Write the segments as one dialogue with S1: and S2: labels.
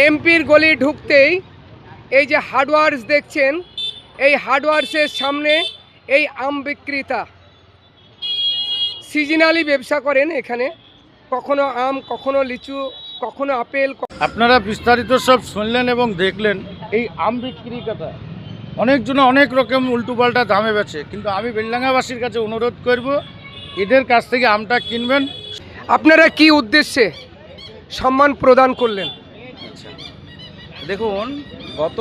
S1: এমপির গলি ঢুকতেই এই যে হার্ডওয়ার্স দেখছেন, এই হার্ডওয়ার্সের সামনে এই আম বিক্রেতা সিজনালি ব্যবসা করেন। এখানে কখনো আম, কখনো লিচু, কখনো আপেল।
S2: আপনারা বিস্তারিত সব শুনলেন এবং দেখলেন। এই আম বিক্রেতা অনেকজন অনেক রকম উল্টোপাল্টা দামে বেচে, কিন্তু আমি বেলডাঙ্গাবাসীর কাছে অনুরোধ করব এদের কাছ থেকে আমটা কিনবেন।
S1: আপনারা কি উদ্দেশ্যে সম্মান প্রদান করলেন?
S3: আচ্ছা, দেখুন, গত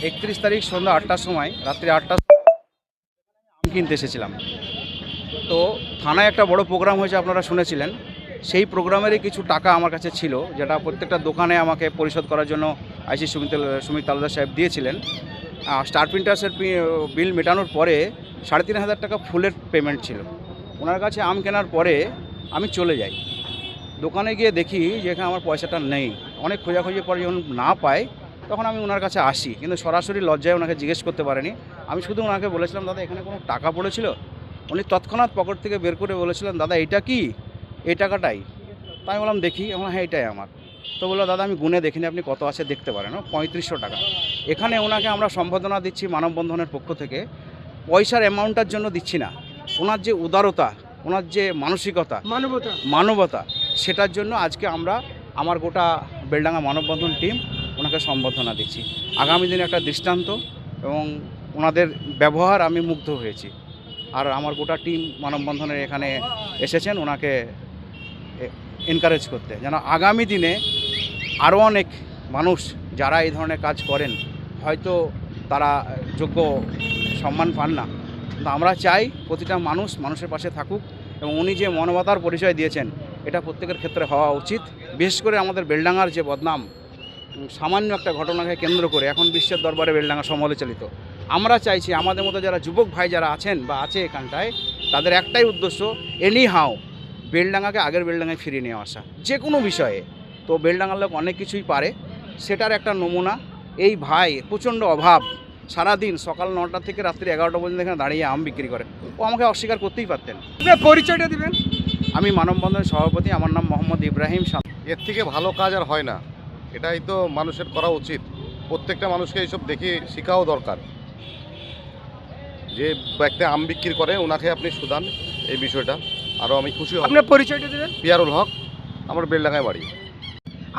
S3: 31 তারিখ সন্ধ্যা 8টার সময়, রাত্রি 8টার আম কিনতে এসেছিলাম। তো থানায় একটা বড় প্রোগ্রাম হয়েছে, আপনারা শুনেছিলেন। সেই প্রোগ্রামেরই কিছু টাকা আমার কাছে ছিল, যেটা প্রত্যেকটা দোকানে আমাকে পরিশোধ করার জন্য আইসি সুমিত তালুকদার সাহেব দিয়েছিলেন। স্টার প্রিন্টার্সের বিল মেটানোর পরে 3,500 টাকা ফুলের পেমেন্ট ছিল। ওনার কাছে আম কেনার পরে আমি চলে যাই দোকানে, গিয়ে দেখি যে এখানে আমার পয়সাটা নেই। অনেক খোঁজাখুঁজির পরে যখন না পাই, তখন আমি ওনার কাছে আসি, কিন্তু সরাসরি লজ্জায় ওনাকে জিজ্ঞেস করতে পারিনি। আমি শুধু ওনাকে বলেছিলাম, দাদা এখানে কোনো টাকা পড়েছিল? উনি তৎক্ষণাৎ পকেট থেকে বের করে বলেছিলেন, দাদা এটা কি, এই টাকাটাই? তাই আমি বললাম দেখি। আমার হ্যাঁ এটাই আমার। তো বললো, দাদা আমি গুনে দেখিনি, আপনি কত আছে দেখতে পারেন। 3500 টাকা। এখানে ওনাকে আমরা সম্বোধনা দিচ্ছি মানববন্ধনের পক্ষ থেকে, পয়সার অ্যামাউন্টটার জন্য দিচ্ছি না। ওনার যে উদারতা, ওনার যে মানসিকতা, মানবতা, সেটার জন্য আজকে আমরা আমার গোটা বেলডাঙ্গা মানববন্ধন টিম ওনাকে সম্বোধনা দিচ্ছি। আগামী দিনে একটা দৃষ্টান্ত, এবং ওনাদের ব্যবহার আমি মুগ্ধ হয়েছি। আর আমার গোটা টিম মানববন্ধনের এখানে এসেছেন ওনাকে এনকারেজ করতে, যেন আগামী দিনে আরও অনেক মানুষ যারা এই ধরনের কাজ করেন, হয়তো তারা যোগ্য সম্মান পান না, কিন্তু আমরা চাই প্রতিটা মানুষ মানুষের পাশে থাকুক। এবং উনি যে মানবতার পরিচয় দিয়েছেন, এটা প্রত্যেকের ক্ষেত্রে হওয়া উচিত। বিশেষ করে আমাদের বেলডাঙ্গার যে বদনাম, সামান্য একটা ঘটনাকে কেন্দ্র করে এখন বিশ্বের দরবারে বেলডাঙ্গা সমালোচিত। আমরা চাইছি আমাদের মতো যারা যুবক ভাই যারা আছেন বা আছে এখানটায়, তাদের একটাই উদ্দেশ্য, এনি হাও বেলডাঙ্গাকে আগের বেলডাঙ্গায় ফিরিয়ে নিয়ে আসা, যে কোনো বিষয়ে। তো বেলডাঙ্গার লোক অনেক কিছুই পারে, সেটার একটা নমুনা এই ভাই। প্রচণ্ড অভাব, সারাদিন সকাল 9টা থেকে রাত্রি 11টা পর্যন্ত এখানে দাঁড়িয়ে আম বিক্রি করে। ও আমাকে অস্বীকার করতেই পারতেন।
S1: পরিচয়টা দিবেন?
S3: আমি মানববন্ধনের সভাপতি, আমার নাম মোহাম্মদ ইব্রাহিম।
S4: এর থেকে ভালো কাজ আর হয় না, এটাই তো মানুষের করা উচিত। প্রত্যেকটা মানুষকে এইসব দেখে শেখাও দরকার। যে ব্যক্তি আম বিক্রি করে ওনাকে আপনি সুদান, এই বিষয়টা আরও আমি খুশি হব।
S1: আপনার পরিচয়টা দিবেন?
S4: পিয়ারুল হক, আমার বেলডাঙ্গায় বাড়ি।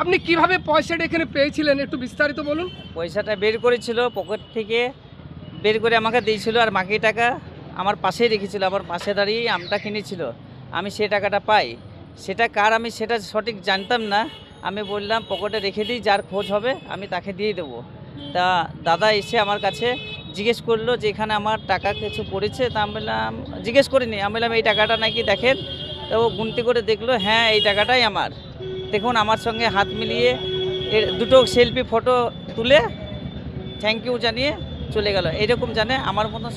S1: আপনি কিভাবে পয়সাটা এখানে পেয়েছিলেন, একটু বিস্তারিত বলুন।
S5: পয়সাটা বের করেছিল, পকেট থেকে বের করে আমাকে দিয়েছিল, আর বাকি টাকা আমার পাশেই রেখেছিল, আমার পাশে দাঁড়িয়ে আমটা কিনেছিল। আমি সে টাকাটা পাই, সেটা কার আমি সেটা সঠিক জানতাম না। আমি বললাম পকেটে রেখে দিই, যার খোঁজ হবে আমি তাকে দিয়ে দেবো। তা দাদা এসে আমার কাছে জিজ্ঞেস করলো যে এখানে আমার টাকা কিছু পড়েছে। তা আমি বললাম, জিজ্ঞেস করিনি, আমি বললাম এই টাকাটা নাকি দেখেন। তো ও গুনতি করে দেখলো, হ্যাঁ এই টাকাটাই আমার। দেখুন আমার সঙ্গে হাত মিলিয়ে এর দুটো সেলফি ফটো তুলে থ্যাংক ইউ জানিয়ে চলে গেল। এরকম জানে আমার মতন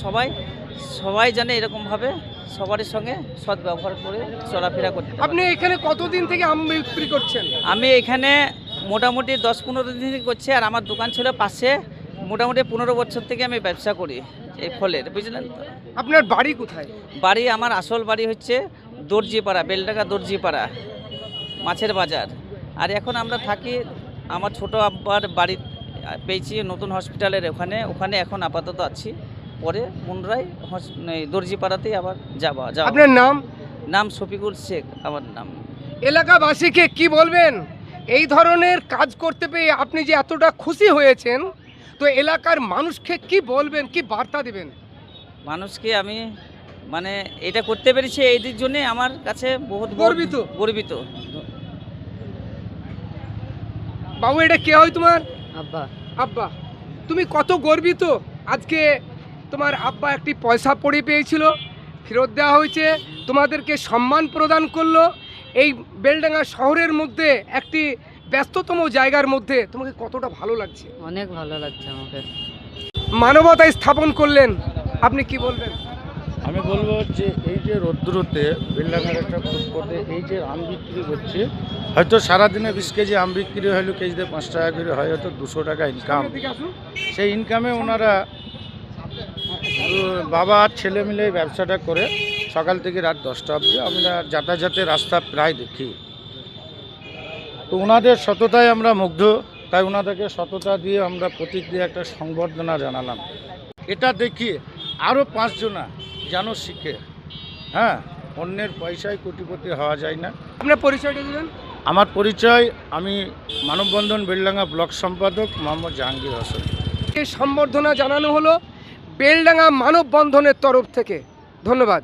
S5: সবাই জানে এরকমভাবে সবার সঙ্গে সদ্ব্যবহার করে চলাফেরা করতে।
S1: আপনি এখানে কতদিন থেকে আম বিক্রি করছেন?
S5: আমি এখানে মোটামুটি 10-15 দিন থেকে করছি, আর আমার দোকান ছিল পাশে। মোটামুটি 15 বছর থেকে আমি ব্যবসা করি এই ফলের, বুঝলেন তো।
S1: আপনার বাড়ি কোথায়?
S5: বাড়ি আমার আসল বাড়ি হচ্ছে দর্জিপাড়া, বেলডাঙ্গা দর্জিপাড়া, মাছের বাজার। আর এখন আমরা থাকি আমার ছোট আব্বার বাড়ি পেয়েছি নতুন হসপিটালের ওখানে এখন আপাতত আছি। পরে পুনরায় দর্জিপাড়াতেই আবার যাওয়া।
S1: আপনার নাম?
S5: নাম শফিকুল শেখ আমার নাম।
S1: এলাকাবাসীকে কি বলবেন এই ধরনের কাজ করতে পেয়ে? আপনি যে এতটা খুশি হয়েছেন, তো এলাকার মানুষকে কি বলবেন, কি বার্তা দেবেন?
S5: মানুষকে আমি মানে এটা করতে পেরেছি এইদের জন্যে আমার কাছে বহুত গর্বিত।
S1: বাবু, এটা কে হয় তোমার?
S5: আব্বা।
S1: আব্বা, তুমি কত গর্বিত? আজকে তোমার আব্বা একটি পয়সা পড়ে পেয়েছিল, ফেরত দেওয়া হয়েছে, তোমাদেরকে সম্মান প্রদান করলো। এই বেলডাঙ্গা শহরের মধ্যে একটি ব্যস্ততম জায়গার মধ্যে তোমাকে কতটা ভালো লাগছে?
S5: অনেক ভালো লাগছে আমাকে।
S1: মানবতায় স্থাপন করলেন, আপনি কি বলবেন?
S2: আমি বলবো যে এই যে রৌদ্রতে বেলডাঙ্গার একটা ফুটপথে এই যে আম বিক্রি করছে, হয়তো সারাদিনে 20 কেজি আম বিক্রি হলেও কেজিতে 5 টাকা করে হয়, হয়তো 200 টাকা ইনকাম। সেই ইনকামে ওনারা বাবা আর ছেলে মিলে ব্যবসাটা করে সকাল থেকে রাত 10টা অবধি আমরা যাতায়াতের রাস্তা প্রায় দেখি। তো ওনাদের সততায় আমরা মুগ্ধ, তাই ওনাদেরকে সততা দিয়ে আমরা প্রতীক দিয়ে একটা সংবর্ধনা জানালাম। এটা দেখিয়ে আরও 5 জনা যেন শিখে, হ্যাঁ, অন্যের পয়সায় কোটিপতি হওয়া যায় না।
S1: আপনার পরিচয়টা দেবেন?
S2: আমার পরিচয়, আমি মানববন্ধন বেলডাঙ্গা ব্লক সম্পাদক মোহাম্মদ জাহাঙ্গীর হোসেন।
S1: এই সম্বর্ধনা জানানো হলো বেলডাঙ্গা মানববন্ধনের তরফ থেকে। ধন্যবাদ।